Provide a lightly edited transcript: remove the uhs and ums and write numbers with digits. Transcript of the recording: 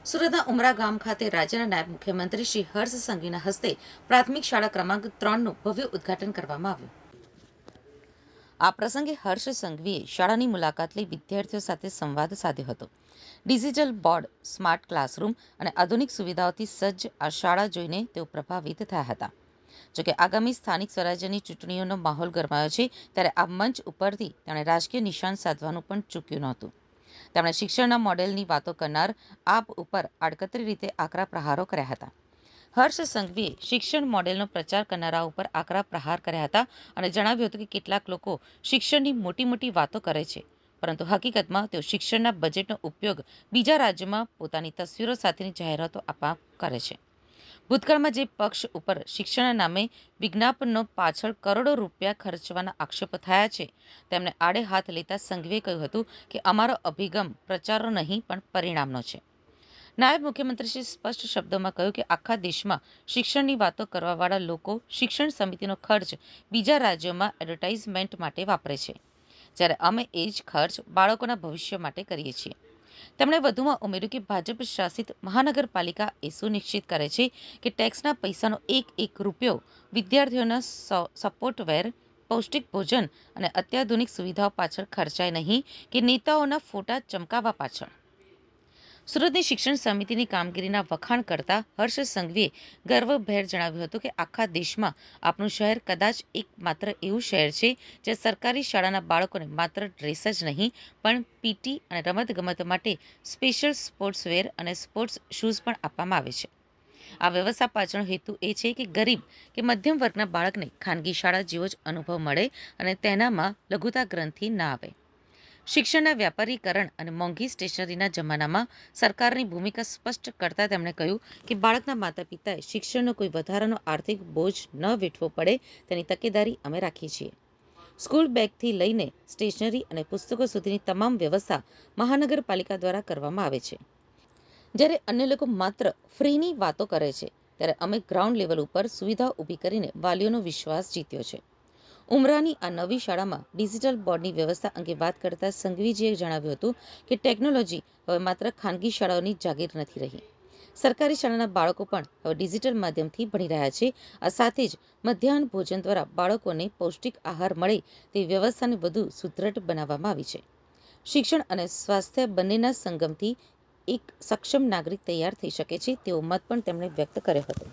સુરતના ઉમરા ગામ ખાતે રાજ્યના નાયબ મુખ્યમંત્રી શ્રી હર્ષ સંઘવીના હસ્તે પ્રાથમિક શાળા ક્રમાંક 3નું ભવ્ય ઉદ્ઘાટન કરવામાં આવ્યું. આ પ્રસંગે હર્ષ સંઘવીએ શાળાની મુલાકાત લઈ વિદ્યાર્થીઓ સાથે સંવાદ સાધ્યો હતો. ડિજિટલ બોર્ડ, સ્માર્ટ ક્લાસરૂમ અને આધુનિક સુવિધાઓથી સજ્જ આ શાળા જોઈને તેઓ પ્રભાવિત થયા હતા. જોકે આગામી સ્થાનિક સ્વરાજ્યની ચૂંટણીઓનો માહોલ ગરમાયો છે, ત્યારે આ મંચ ઉપરથી તેણે રાજકીય નિશાન સાધવાનું પણ ચૂક્યું નહોતું. તેમણે શિક્ષણના મોડેલની વાતો કરનાર આપ ઉપર આડકતરી રીતે આકરા પ્રહારો કર્યા હતા. હર્ષ સંઘવીએ શિક્ષણ મોડેલનો પ્રચાર કરનારાઓ ઉપર આકરા પ્રહાર કર્યા હતા અને જણાવ્યું હતું કે કેટલાક લોકો શિક્ષણની મોટી મોટી વાતો કરે છે, પરંતુ હકીકતમાં તેઓ શિક્ષણના બજેટનો ઉપયોગ બીજા રાજ્યોમાં પોતાની તસવીરો સાથેની જાહેરાતો આપવા કરે છે. ભૂતકાળમાં જે પક્ષ ઉપર શિક્ષણના નામે વિજ્ઞાપનો પાછળ કરોડો રૂપિયા ખર્ચવાના આક્ષેપો થયા છે, તેમને આડે હાથ લેતા સંઘવીએ કહ્યું હતું કે અમારો અભિગમ પ્રચારનો નહીં પણ પરિણામનો છે. નાયબ મુખ્યમંત્રીશ્રીએ સ્પષ્ટ શબ્દોમાં કહ્યું કે આખા દેશમાં શિક્ષણની વાતો કરવાવાળા લોકો શિક્ષણ સમિતિનો ખર્ચ બીજા રાજ્યોમાં એડવર્ટાઇઝમેન્ટ માટે વાપરે છે, જ્યારે અમે એ જ ખર્ચ બાળકોના ભવિષ્ય માટે કરીએ છીએ. તેમણે વધુમાં ઉમેર્યું કે ભાજપ શાસિત મહાનગરપાલિકા એ સુનિશ્ચિત કરે છે કે ટેક્સના પૈસાનો એક એક રૂપિયો વિદ્યાર્થીઓના સપોર્ટવેર, પૌષ્ટિક ભોજન અને અત્યાધુનિક સુવિધાઓ પાછળ ખર્ચાય નહીં કે નેતાઓના ફોટા ચમકાવવા પાછળ. સુરતની શિક્ષણ સમિતિની કામગીરીના વખાણ કરતા હર્ષ સંઘવીએ ગર્વભેર જણાવ્યું હતું કે આખા દેશમાં આપણું શહેર કદાચ એકમાત્ર એવું શહેર છે જ્યાં સરકારી શાળાના બાળકોને માત્ર ડ્રેસ જ નહીં પણ પીટી અને રમતગમત માટે સ્પેશિયલ સ્પોર્ટ્સવેર અને સ્પોર્ટ્સ શૂઝ પણ આપવામાં આવે છે. આ વ્યવસ્થા પાછળનો હેતુ એ છે કે ગરીબ કે મધ્યમ વર્ગના બાળકને ખાનગી શાળા જેવો જ અનુભવ મળે અને તેનામાં લઘુતા ગ્રંથિ ના આવે. શિક્ષણના વ્યાપારીકરણ અને મોંઘી સ્ટેશનરીના જમાનામાં સરકારની ભૂમિકા સ્પષ્ટ કરતા તેમણે કહ્યું કે બાળકના માતા પિતાએ શિક્ષણનો કોઈ વધારાનો આર્થિક બોજ ન વેઠવો પડે તેની તકેદારી અમે રાખીએ છીએ. સ્કૂલ બેગથી લઈને સ્ટેશનરી અને પુસ્તકો સુધીની તમામ વ્યવસ્થા મહાનગરપાલિકા દ્વારા કરવામાં આવે છે. જ્યારે અન્ય લોકો માત્ર ફ્રીની વાતો કરે છે, ત્યારે અમે ગ્રાઉન્ડ લેવલ ઉપર સુવિધાઓ ઊભી કરીને વાલીઓનો વિશ્વાસ જીત્યો છે. ઉમરાની આ નવી શાળામાં ડિજિટલ બોર્ડની વ્યવસ્થા અંગે વાત કરતા સંઘવીજીએ જણાવ્યું હતું કે ટેકનોલોજી હવે માત્ર ખાનગી શાળાઓની જાગીર નથી રહી. સરકારી શાળાના બાળકો પણ હવે ડિજિટલ માધ્યમથી ભણી રહ્યા છે. આ સાથે જ મધ્યાહન ભોજન દ્વારા બાળકોને પૌષ્ટિક આહાર મળે તે વ્યવસ્થાને વધુ સુદૃઢ બનાવવામાં આવી છે. શિક્ષણ અને સ્વાસ્થ્ય બંનેના સંગમથી એક સક્ષમ નાગરિક તૈયાર થઈ શકે છે, તેવો મત પણ તેમણે વ્યક્ત કર્યો હતો.